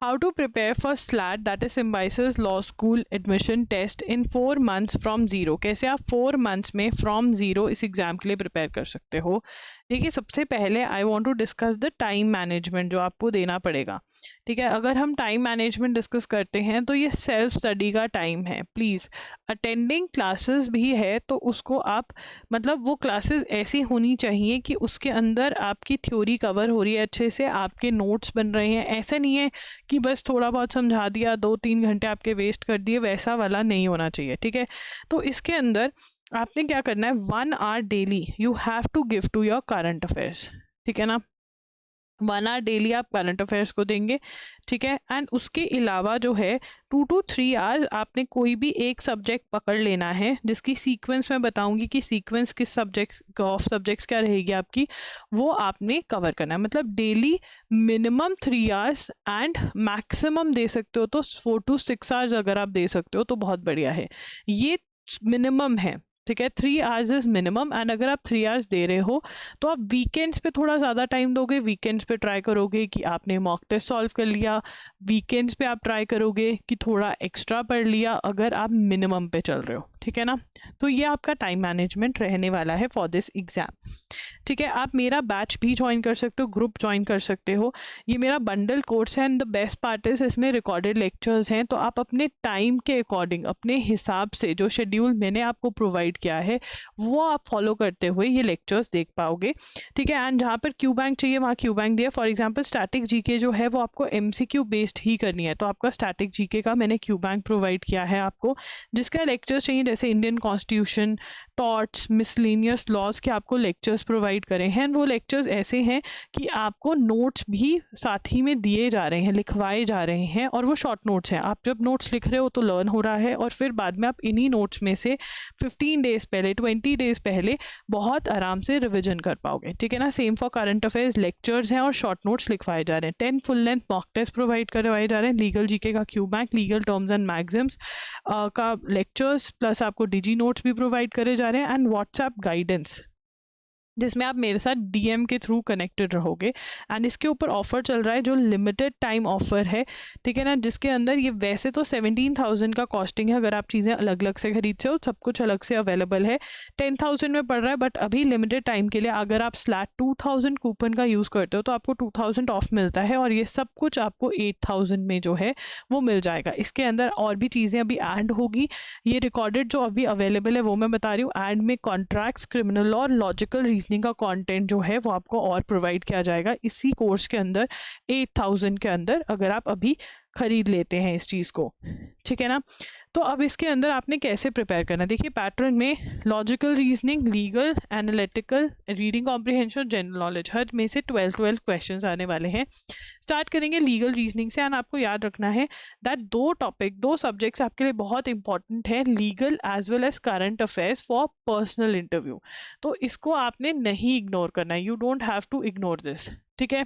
How to prepare for SLAT, that is Symbiosis Law School Admission Test in 4 months from zero। कैसे आप 4 months में from zero इस exam के लिए prepare कर सकते हो। देखिए, सबसे पहले I want to discuss the time management जो आपको देना पड़ेगा। ठीक है, अगर हम टाइम मैनेजमेंट डिस्कस करते हैं तो ये सेल्फ स्टडी का टाइम है। प्लीज़, अटेंडिंग क्लासेस भी है तो उसको आप, मतलब वो क्लासेस ऐसी होनी चाहिए कि उसके अंदर आपकी थ्योरी कवर हो रही है अच्छे से, आपके नोट्स बन रहे हैं। ऐसा नहीं है कि बस थोड़ा बहुत समझा दिया, 2-3 घंटे आपके वेस्ट कर दिए, वैसा वाला नहीं होना चाहिए। ठीक है, तो इसके अंदर आपने क्या करना है, 1 hour daily you have to give to your current affairs. ठीक है ना, 1 आवर डेली आप करंट अफेयर्स को देंगे। ठीक है, एंड उसके अलावा जो है 2 to 3 आवर्स आपने कोई भी एक सब्जेक्ट पकड़ लेना है, जिसकी सीक्वेंस मैं बताऊंगी कि सीक्वेंस किस सब्जेक्ट ऑफ सब्जेक्ट्स क्या रहेगी आपकी, वो आपने कवर करना है। मतलब daily minimum 3 hours and maximum दे सकते हो तो 4 to 6 आवर्स अगर आप दे सकते हो तो बहुत बढ़िया है। ये मिनिमम है। ठीक है, 3 आवर्स इज मिनिमम, एंड अगर आप 3 आवर्स दे रहे हो तो आप वीकेंड्स पे थोड़ा ज़्यादा टाइम दोगे। वीकेंड्स पे ट्राई करोगे कि आपने मॉक टेस्ट सॉल्व कर लिया, वीकेंड्स पे आप ट्राई करोगे कि थोड़ा एक्स्ट्रा पढ़ लिया, अगर आप मिनिमम पे चल रहे हो। ठीक है ना, तो ये आपका टाइम मैनेजमेंट रहने वाला है फॉर दिस एग्जाम। ठीक है, आप मेरा बैच भी ज्वाइन कर सकते हो, ग्रुप ज्वाइन कर सकते हो। ये मेरा बंडल कोर्स है and the best part is इसमें रिकॉर्डेड लेक्चर्स हैं, तो आप अपने टाइम के अकॉर्डिंग, अपने हिसाब से जो शेड्यूल मैंने आपको प्रोवाइड किया है वो आप फॉलो करते हुए ये लेक्चर्स देख पाओगे। ठीक है, एंड जहाँ पर क्यू बैंक चाहिए वहाँ क्यू बैंक दिया। फॉर एग्जाम्पल स्टैटिक जीके जो है वो आपको एमसीक्यू बेस्ड ही करनी है, तो आपका स्टैटिक जीके का मैंने क्यू बैंक प्रोवाइड किया है आपको। जिसका लेक्चर्स चाहिए जैसे Indian constitution, torts, miscellaneous laws के आपको लेक्चर्स प्रोवाइड करे हैं। वो लेक्चर्स ऐसे हैं कि आपको नोट्स भी साथ ही में दिए जा रहे हैं, लिखवाए जा रहे हैं, और वो शॉर्ट नोट्स हैं। आप जब नोट्स लिख रहे हो तो लर्न हो रहा है, और फिर बाद में आप इन्हीं नोट्स में से 15 डेज पहले, 20 डेज पहले बहुत आराम से रिविजन कर पाओगे। ठीक है ना, same for current affairs, lectures हैं और शॉर्ट नोट्स लिखवाए जा रहे हैं। 10 full length mock test provide करवाए जा रहे हैं, लीगल जीके का Q bank, legal terms and maxims का लेक्चर्स, प्लस आपको डिजी नोट्स भी प्रोवाइड करे जा रहे हैं, एंड व्हाट्सएप गाइडेंस जिसमें आप मेरे साथ डीएम के थ्रू कनेक्टेड रहोगे। एंड इसके ऊपर ऑफर चल रहा है जो लिमिटेड टाइम ऑफर है। ठीक है ना, जिसके अंदर ये वैसे तो 17,000 का कॉस्टिंग है, अगर आप चीज़ें अलग अलग से खरीदते हो, सब कुछ अलग से अवेलेबल है, 10,000 में पड़ रहा है। बट अभी लिमिटेड टाइम के लिए अगर आप स्लैट 2000 कूपन का यूज़ करते हो तो आपको 2000 ऑफ मिलता है, और ये सब कुछ आपको 8000 में जो है वो मिल जाएगा। इसके अंदर और भी चीज़ें अभी ऐड होगी। ये रिकॉर्डेड जो अभी अवेलेबल है वो मैं बता रही हूँ। ऐड में contracts, criminal law, logical reasoning का कंटेंट जो है वो आपको और प्रोवाइड किया जाएगा इसी कोर्स के अंदर 8000 के अंदर, अगर आप अभी खरीद लेते हैं इस चीज़ को। ठीक है ना, तो अब इसके अंदर आपने कैसे प्रिपेयर करना है। देखिए, पैटर्न में logical reasoning, legal, analytical, reading comprehension, general knowledge, हर में से 12 क्वेश्चंस आने वाले हैं। स्टार्ट करेंगे लीगल रीजनिंग से, एंड आपको याद रखना है दैट दो सब्जेक्ट्स आपके लिए बहुत इंपॉर्टेंट है, legal as well as current affairs for personal interview. तो इसको आपने नहीं इग्नोर करना है, you don't have to ignore this. ठीक है,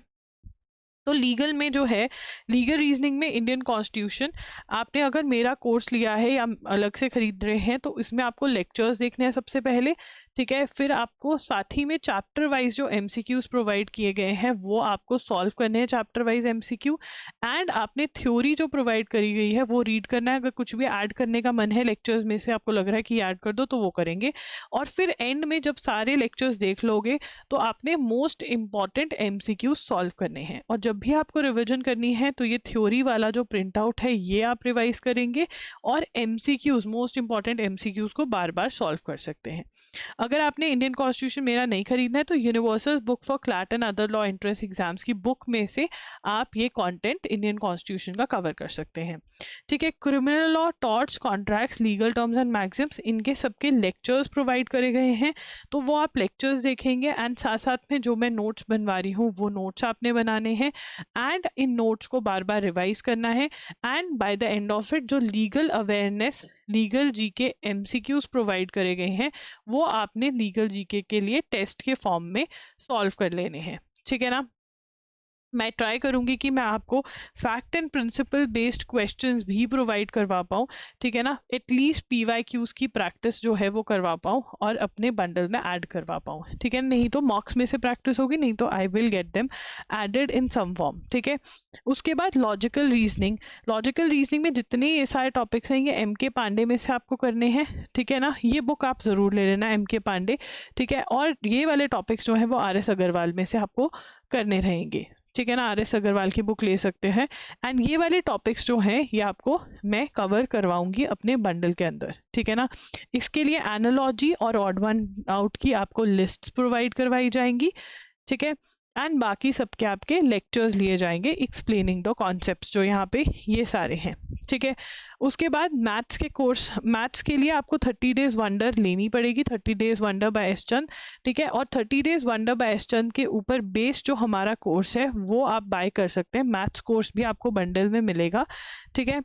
तो लीगल में जो है, लीगल रीजनिंग में इंडियन कॉन्स्टिट्यूशन, आपने अगर मेरा कोर्स लिया है या अलग से खरीद रहे हैं तो इसमें आपको लेक्चर्स देखने हैं सबसे पहले। ठीक है, फिर आपको साथ ही में चैप्टर वाइज जो एमसीक्यूज प्रोवाइड किए गए हैं वो आपको सॉल्व करने हैं, चैप्टर वाइज एमसीक्यू। एंड आपने थ्योरी जो प्रोवाइड करी गई है वो रीड करना है। अगर कुछ भी ऐड करने का मन है लेक्चर्स में से, आपको लग रहा है कि ऐड कर दो, तो वो करेंगे। और फिर एंड में जब सारे लेक्चर्स देख लोगे तो आपने मोस्ट इंपॉर्टेंट एमसीक्यू सॉल्व करने हैं। और जब भी आपको रिवीजन करनी है तो ये थ्योरी वाला जो प्रिंट आउट है ये आप रिवाइज करेंगे, और एमसीक्यूज, मोस्ट इंपॉर्टेंट एमसीक्यूज को बार बार सॉल्व कर सकते हैं। अगर आपने इंडियन कॉन्स्टिट्यूशन मेरा नहीं खरीदना है तो universal book for CLAT and other law entrance exams की बुक में से आप ये कंटेंट इंडियन कॉन्स्टिट्यूशन का कवर कर सकते हैं। ठीक है, criminal law, torts, contracts, legal terms and maxims, इनके सबके लेक्चर्स प्रोवाइड करे गए हैं, तो वो आप लेक्चर्स देखेंगे। एंड साथ साथ में जो मैं नोट्स बनवा रही हूँ वो नोट्स आपने बनाने हैं, एंड इन नोट्स को बार बार रिवाइज करना है। And by the end of it जो legal awareness, legal GK MCQs provide करे गए हैं वो आपने लीगल जीके के लिए टेस्ट के फॉर्म में सॉल्व कर लेने हैं। ठीक है ना, मैं ट्राई करूंगी कि मैं आपको fact and principle based questions भी प्रोवाइड करवा पाऊँ, ठीक है ना, एटलीस्ट PYQs की प्रैक्टिस जो है वो करवा पाऊँ और अपने बंडल में ऐड करवा पाऊँ, ठीक है। नहीं तो मॉक्स में से प्रैक्टिस होगी, नहीं तो I will get them added in some form, ठीक है। उसके बाद लॉजिकल रीजनिंग में जितने ये सारे टॉपिक्स हैं ये MK पांडे में से आपको करने हैं, ठीक है ना। ये बुक आप ज़रूर ले लेना, MK पांडे, ठीक है। और ये वाले टॉपिक्स जो हैं वो RS अग्रवाल में से आपको करने रहेंगे, ठीक है ना। RS अग्रवाल की बुक ले सकते हैं। एंड ये वाले टॉपिक्स जो हैं ये आपको मैं कवर करवाऊंगी अपने बंडल के अंदर, ठीक है ना। इसके लिए एनालॉजी और ऑड वन आउट की आपको लिस्ट्स प्रोवाइड करवाई जाएंगी, ठीक है। एंड बाकी सबके आपके लेक्चर्स लिए जाएंगे एक्सप्लेनिंग द कॉन्सेप्ट्स जो यहाँ पे ये सारे हैं, ठीक है। उसके बाद मैथ्स के लिए आपको 30 डेज वंडर लेनी पड़ेगी, 30 डेज वंडर बाय एस चंद, ठीक है। और 30 डेज वंडर बाय एस चंद के ऊपर बेस्ड जो हमारा कोर्स है वो आप बाय कर सकते हैं। मैथ्स कोर्स भी आपको बंडल में मिलेगा, ठीक है।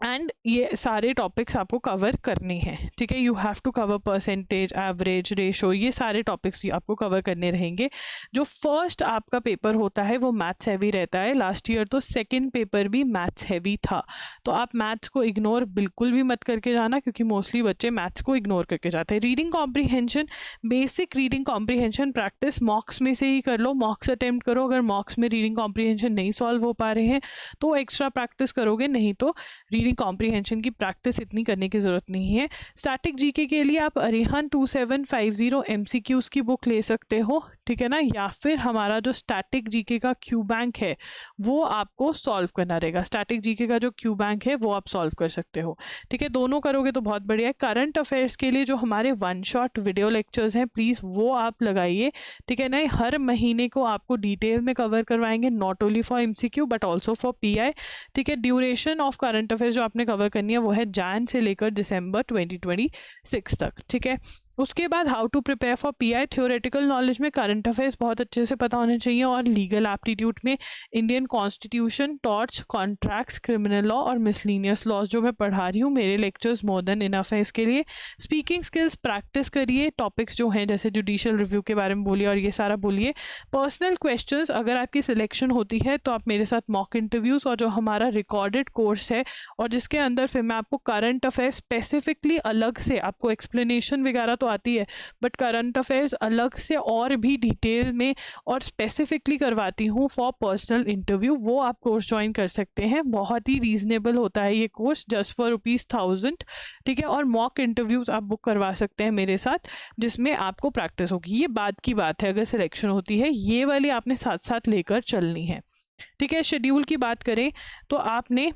एंड ये सारे टॉपिक्स आपको कवर करने हैं, ठीक है। You have to cover percentage, average, ratio, ये सारे टॉपिक्स आपको कवर करने रहेंगे। जो फर्स्ट आपका पेपर होता है वो मैथ्स हैवी रहता है। लास्ट ईयर तो सेकंड पेपर भी मैथ्स हैवी था, तो आप मैथ्स को इग्नोर बिल्कुल भी मत करके जाना, क्योंकि मोस्टली बच्चे मैथ्स को इग्नोर करके जाते हैं। Reading comprehension, basic reading comprehension practice मॉक्स में से ही कर लो, मॉक्स अटेम्प्ट करो। अगर मॉक्स में रीडिंग कॉम्प्रीहेंशन नहीं सॉल्व हो पा रहे हैं तो एक्स्ट्रा प्रैक्टिस करोगे, नहीं तो रीडिंग कॉम्प्रीहेंशन की प्रैक्टिस इतनी करने की जरूरत नहीं है। स्टैटिक जीके के लिए आप अरिहंत 2750 MCQs की बुक ले सकते हो, ठीक है ना। या फिर हमारा जो स्टैटिक जीके का क्यू बैंक है वो आपको सॉल्व करना रहेगा। स्टैटिक जीके का जो क्यू बैंक है वो आप सॉल्व कर सकते हो, ठीक है। दोनों करोगे तो बहुत बढ़िया है। करंट अफेयर्स के लिए जो हमारे वन शॉट वीडियो लेक्चर्स हैं प्लीज वो आप लगाइए, ठीक है ना। हर महीने को आपको डिटेल में कवर करवाएंगे, not only for MCQ but also for PI, ठीक है। ड्यूरेशन ऑफ करंट अफेयर्स जो आपने कवर करनी है वो है जैन से लेकर दिसंबर 2026 तक, ठीक है। उसके बाद how to prepare for PI, theoretical knowledge में करंट अफेयर्स बहुत अच्छे से पता होने चाहिए, और लीगल एप्टीट्यूड में Indian constitution, torts, contracts, criminal law और मिसलीनियस लॉज जो मैं पढ़ा रही हूँ, मेरे लेक्चर्स मोर देन इनफ है इसके लिए। स्पीकिंग स्किल्स प्रैक्टिस करिए, टॉपिक्स जो हैं जैसे जुडिशियल रिव्यू के बारे में बोलिए और ये सारा बोलिए। पर्सनल क्वेश्चंस, अगर आपकी सिलेक्शन होती है तो आप मेरे साथ मॉक इंटरव्यूज और जो हमारा रिकॉर्डेड कोर्स है और जिसके अंदर फिर मैं आपको करंट अफेयर्स स्पेसिफिकली अलग से, आपको एक्सप्लेनेशन वगैरह तो आती है बट करंट अफेयर्स अलग से और भी डिटेल में और स्पेसिफिकली करवाती हूँ फॉर पर्सनल इंटरव्यू, वो आप कोर्स ज्वाइन कर सकते हैं। बहुत ही रीजनेबल होता है ये कोर्स, जस्ट फॉर ₹1000, ठीक है। और मॉक इंटरव्यूज आप बुक करवा सकते हैं मेरे साथ जिसमें आपको प्रैक्टिस होगी। ये बाद की बात है, अगर सिलेक्शन होती है ये वाली आपने साथ साथ लेकर चलनी है, ठीक है। शेड्यूल की बात करें तो आपने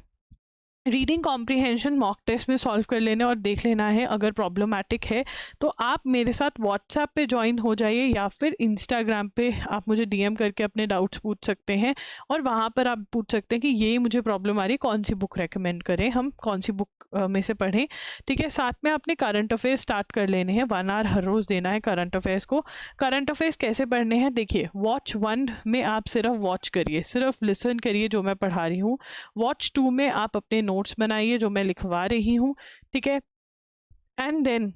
रीडिंग कॉम्प्रीहेंशन मॉक टेस्ट में सॉल्व कर लेना और देख लेना है। अगर प्रॉब्लमैटिक है तो आप मेरे साथ व्हाट्सएप पे ज्वाइन हो जाइए या फिर इंस्टाग्राम पे आप मुझे DM करके अपने डाउट्स पूछ सकते हैं, और वहाँ पर आप पूछ सकते हैं कि ये मुझे प्रॉब्लम आ रही है, कौन सी बुक रेकमेंड करें, हम कौन सी बुक में से पढ़ें, ठीक है। साथ में आपने करंट अफेयर्स स्टार्ट कर लेने हैं, 1 आवर हर रोज़ देना है करंट अफेयर्स को। करंट अफेयर्स कैसे पढ़ने हैं, देखिए वॉच 1 में आप सिर्फ वॉच करिए, सिर्फ लिसन करिए जो मैं पढ़ा रही हूँ। वॉच 2 में आप अपने नोट्स बनाइए जो मैं लिखवा रही हूँ, ठीक है। एंड देन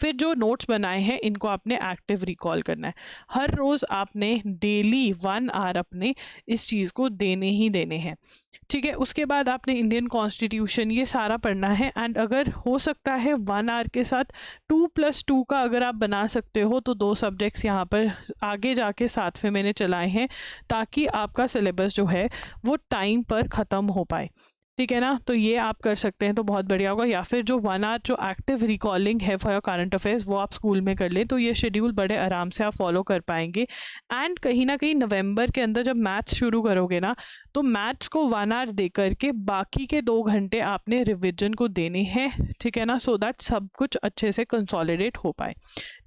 फिर जो नोट्स बनाए हैं इनको आपने एक्टिव रिकॉल करना है। हर रोज आपने डेली 1 आवर अपने इस चीज को देने ही देने हैं, ठीक है। उसके बाद आपने इंडियन कॉन्स्टिट्यूशन ये सारा पढ़ना है, एंड अगर हो सकता है 1 आवर के साथ 2+2 का अगर आप बना सकते हो तो 2 सब्जेक्ट्स यहाँ पर आगे जाके साथ में मैंने चलाए हैं ताकि आपका सिलेबस जो है वो टाइम पर ख़त्म हो पाए, ठीक है ना। तो ये आप कर सकते हैं तो बहुत बढ़िया होगा। या फिर जो 1 आवर जो एक्टिव रिकॉलिंग है फॉर योर करंट अफेयर्स वो आप स्कूल में कर लें, तो ये शेड्यूल बड़े आराम से आप फॉलो कर पाएंगे। एंड कहीं ना कहीं नवंबर के अंदर जब मैथ्स शुरू करोगे ना तो मैथ्स को 1 आवर दे करके बाकी के 2 घंटे आपने रिविजन को देने हैं, ठीक है ना, सो दैट सब कुछ अच्छे से कंसोलिडेट हो पाए,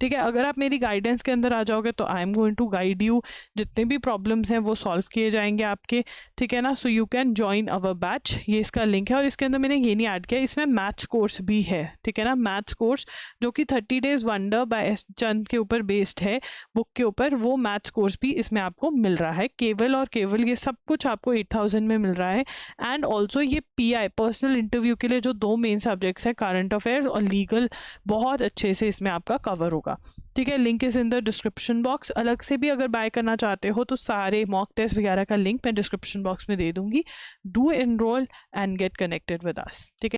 ठीक है। अगर आप मेरी गाइडेंस के अंदर आ जाओगे तो I am going to guide you, जितने भी प्रॉब्लम्स हैं वो सॉल्व किए जाएंगे आपके, ठीक है ना। So you can join our batch, ये इसका लिंक है। और इसके अंदर मैंने ये नहीं ऐड किया, इसमें मैथ्स कोर्स भी है, ठीक है ना। मैथ्स कोर्स जो कि 30 डेज वंडर बाय एस चंद के ऊपर बेस्ड है, बुक के ऊपर, वो मैथ्स कोर्स भी इसमें आपको मिल रहा है। केवल और केवल ये सब कुछ आपको 8,000 में मिल रहा है। एंड ऑल्सो ये PI पर्सनल इंटरव्यू के लिए जो 2 मेन सब्जेक्ट्स है, करंट अफेयर और लीगल, बहुत अच्छे से इसमें आपका कवर होगा। ठीक है, link is in the description box. अलग से भी अगर बाय करना चाहते हो तो सारे मॉक टेस्ट वगैरह का लिंक मैं डिस्क्रिप्शन बॉक्स में दे दूंगी। Do enrol and get connected with us. ठीक है।